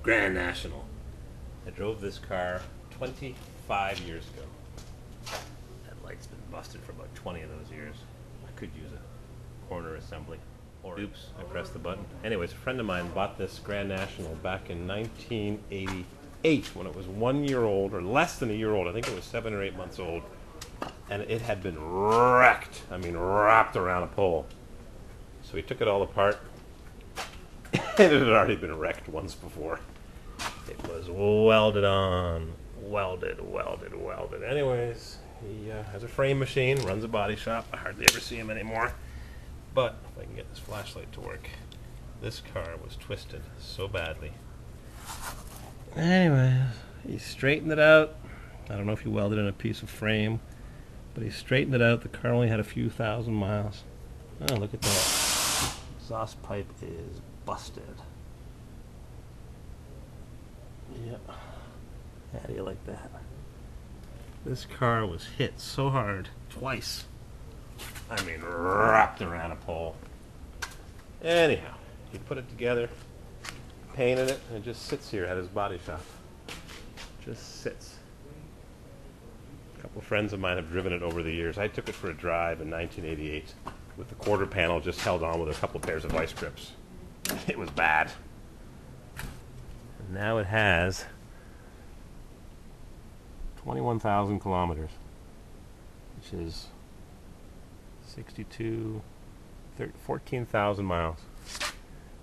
Grand National. I drove this car 25 years ago. That light's been busted for about 20 of those years. I could use a corner assembly. Or oops, I pressed the button. Anyways, a friend of mine bought this Grand National back in 1988 when it was 1 year old, or less than a year old. I think it was 7 or 8 months old. And it had been wrecked. I mean, wrapped around a pole. So he took it all apart. And it had already been wrecked once before. It was welded on. Welded. Anyways, he has a frame machine, runs a body shop. I hardly ever see him anymore. But if I can get this flashlight to work, this car was twisted so badly. Anyways, he straightened it out. I don't know if he welded in a piece of frame, but he straightened it out. The car only had a few thousand miles. Oh, look at that. Exhaust pipe is busted. Yep. How do you like that? This car was hit so hard, twice. I mean, wrapped around a pole. Anyhow, he put it together, painted it, and it just sits here at his body shop. Just sits. A couple of friends of mine have driven it over the years. I took it for a drive in 1988 with the quarter panel just held on with a couple of pairs of vice grips. It was bad. And now it has 21,000 kilometers, which is 14,000 miles.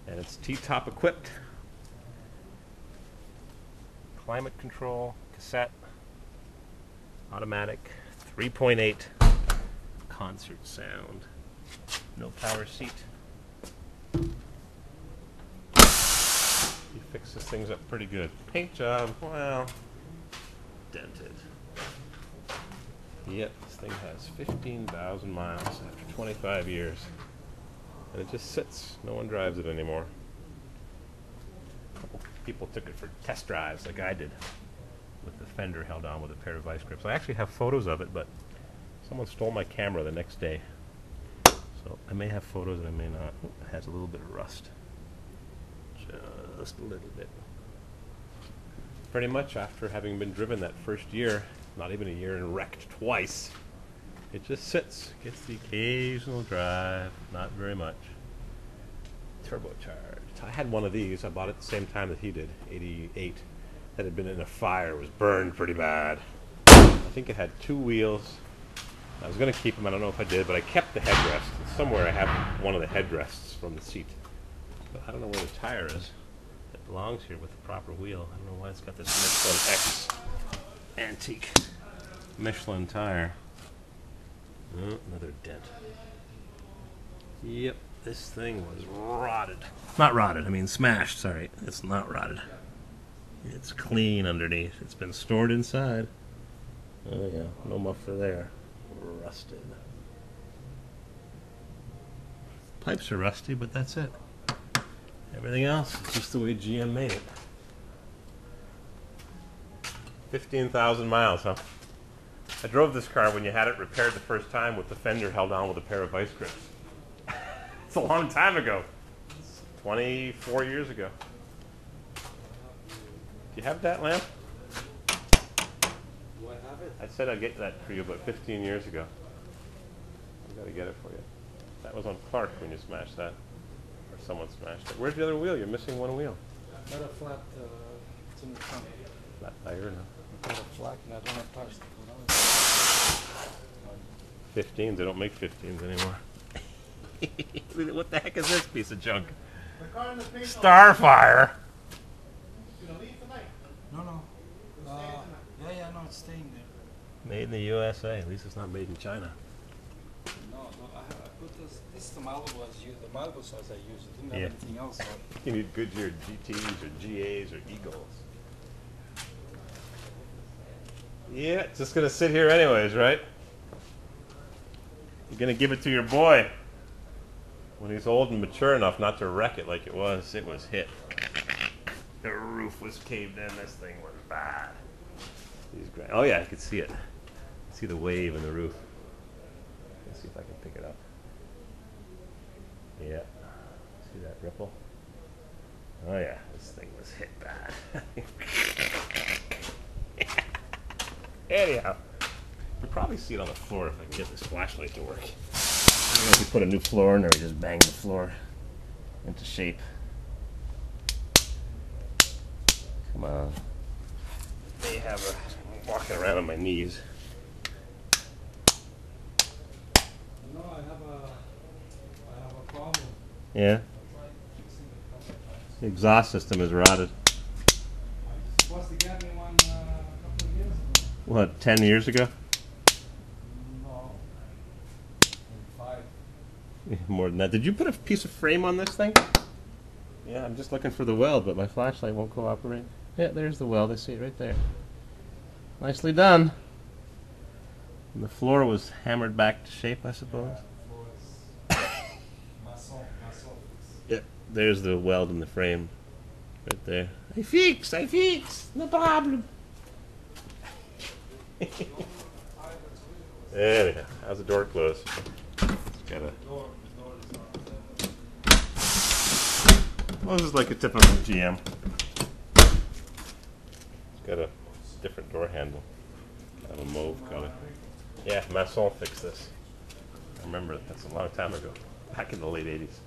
And it's T-top equipped. Climate control, cassette, automatic, 3.8, concert sound, no power seat. He fixes things up pretty good. Paint job, well, dented. Yep, this thing has 15,000 miles after 25 years. And it just sits. No one drives it anymore. A couple people took it for test drives like I did, with the fender held on with a pair of vice grips. I actually have photos of it, but someone stole my camera the next day. So I may have photos and I may not. It has a little bit of rust. Just a little bit. Pretty much after having been driven that first year, not even a year, and wrecked twice, it just sits. Gets the occasional drive, not very much. Turbocharged. I had one of these. I bought it the same time that he did, 88. That had been in a fire. It was burned pretty bad. I think it had 2 wheels. I was going to keep them. I don't know if I did, but I kept the headrest. And somewhere I have one of the headrests from the seat. But I don't know where the tire is. It belongs here with the proper wheel. I don't know why it's got this Michelin X antique Michelin tire. Oh, another dent. Yep, this thing was rotted. Not rotted, I mean smashed, sorry. It's not rotted. It's clean underneath. It's been stored inside. Oh yeah, no muffler there. Rusted. Pipes are rusty, but that's it. Everything else is just the way GM made it. 15,000 miles, huh? I drove this car when you had it repaired the first time with the fender held on with a pair of vice grips. It's a long time ago. It's 24 years ago. Do you have that lamp? Do I have it? I said I'd get that for you about 15 years ago. I've got to get it for you. That was on Clark when you smashed that. Or someone smashed it. Where's the other wheel? You're missing one wheel. Not a flat, it's in the front. Flat tire now. Not a flat, and I don't have tires to put on. 15s, they don't make 15s anymore. What the heck is this piece of junk? Starfire! You gonna leave tonight? No. Yeah, no, it's staying there. Made in the USA. At least it's not made in China. No, I put this is the Malibu as you, the Malibu size I use. It didn't have anything else on it. You need Goodyear GTs or GAs or Eagles. Yeah, it's just going to sit here anyways, right? You're going to give it to your boy when he's old and mature enough not to wreck it like it was. It was hit. The roof was caved in. This thing was bad. Oh yeah, I could see it. See the wave in the roof. Let's see if I can pick it up. Yeah. See that ripple? Oh yeah, this thing was hit bad. Anyhow, you'll probably see it on the floor if I can get this flashlight to work. I don't know if we put a new floor in or we just banged the floor into shape. Come on. They have a walking around on my knees. No, I have a problem. Yeah? The exhaust system is rotted. Supposed to get me one a couple of years ago. What, 10 years ago? No. 5. More than that. Did you put a piece of frame on this thing? Yeah, I'm just looking for the weld, but my flashlight won't cooperate. Yeah, there's the weld. I see it right there. Nicely done. And the floor was hammered back to shape, I suppose. Yep, there's the weld in the frame. Right there. I fix! No problem! Anyhow, how's the door closed? It's got a... Well, this is like a typical GM. It's got a different door handle. Kind of a mauve color. Yeah, Masson fixed this. I remember that's a long time ago. Back in the late 80s.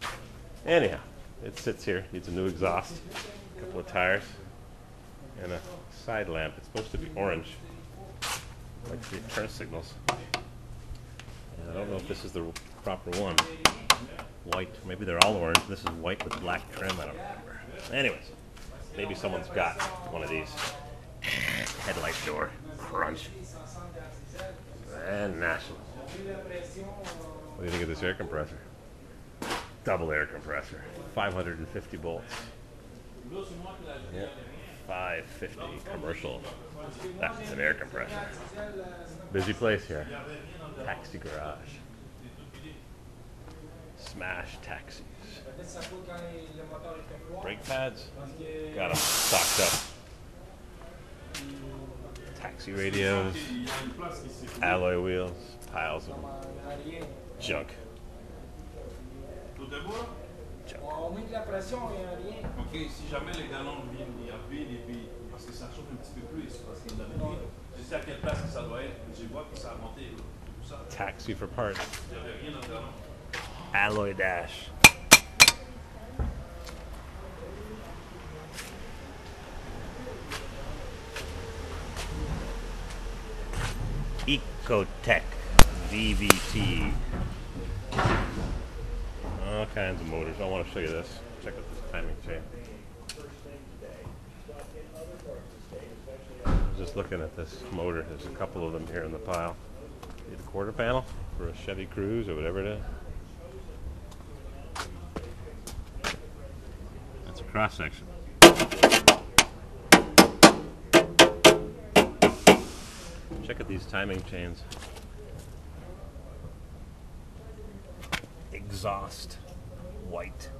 Anyhow, it sits here. Needs a new exhaust. A couple of tires. And a side lamp. It's supposed to be orange. Like the turn signals. And I don't know if this is the proper one. White. Maybe they're all orange. This is white with black trim. I don't remember. Anyways, maybe someone's got one of these. Headlight door. Crunch. And national. What do you think of this air compressor? Double air compressor. 550 volts. Yep. 550 commercial. That's an air compressor. Busy place here. Taxi garage. Smash taxis. Brake pads. Got them stocked up. Taxi radios. Alloy wheels. Piles of junk. Ok, si jamais les galons viennent à vide et puis parce que ça chauffe un petit peu plus, parce qu'il y a de la vide, je sais à quelle place que ça doit être, je vois que ça a monté tout ça. Taxi for parts. Il n'y avait rien dans le galon. Alloy dash. Ecotech VVT. All kinds of motors. I want to show you this. Check out this timing chain. I was just looking at this motor. There's a couple of them here in the pile. See the quarter panel for a Chevy Cruze or whatever it is. That's a cross section. Check out these timing chains. Exhaust white.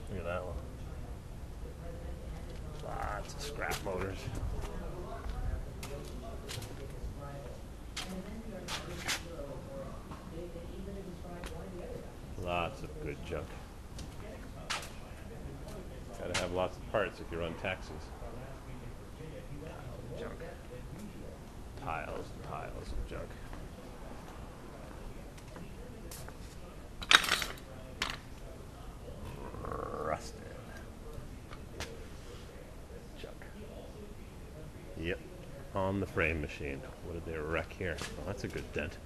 Look at that one. Lots of scrap motors. Lots of good junk. Gotta have lots of parts if you run taxis. Junk. Piles and piles of junk. Rusted. Junk. Yep. On the frame machine. What did they wreck here? Well, that's a good dent.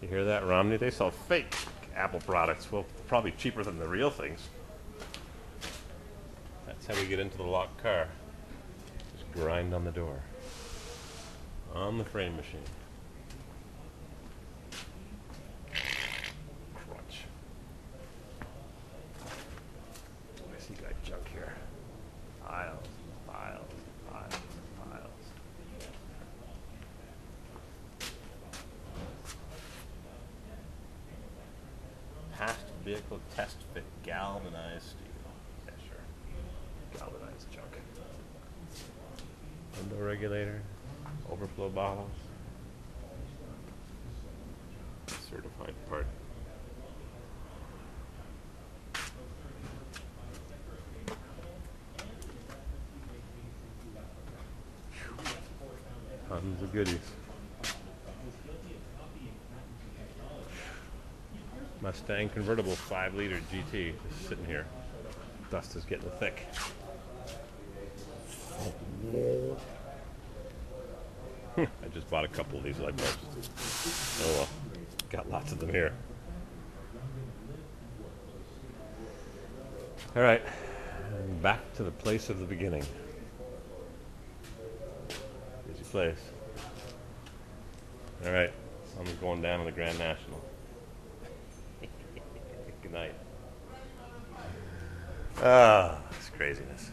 You hear that, Romney? They sell fake Apple products. Well, probably cheaper than the real things. That's how we get into the locked car. Just grind on the door. On the frame machine. Crunch. I see got junk here. Piles, piles, piles, piles. Past vehicle test fit galvanized steel. Yeah, sure. Galvanized junk. Window regulator. Overflow bottles. Certified part. These are goodies. Mustang convertible 5-liter GT just sitting here. Dust is getting thick. I just bought a couple of these light bulbs. Oh well, got lots of them here. All right, back to the place of the beginning. Busy place. All right, I'm going down to the Grand National. Good night. Ah, it's craziness.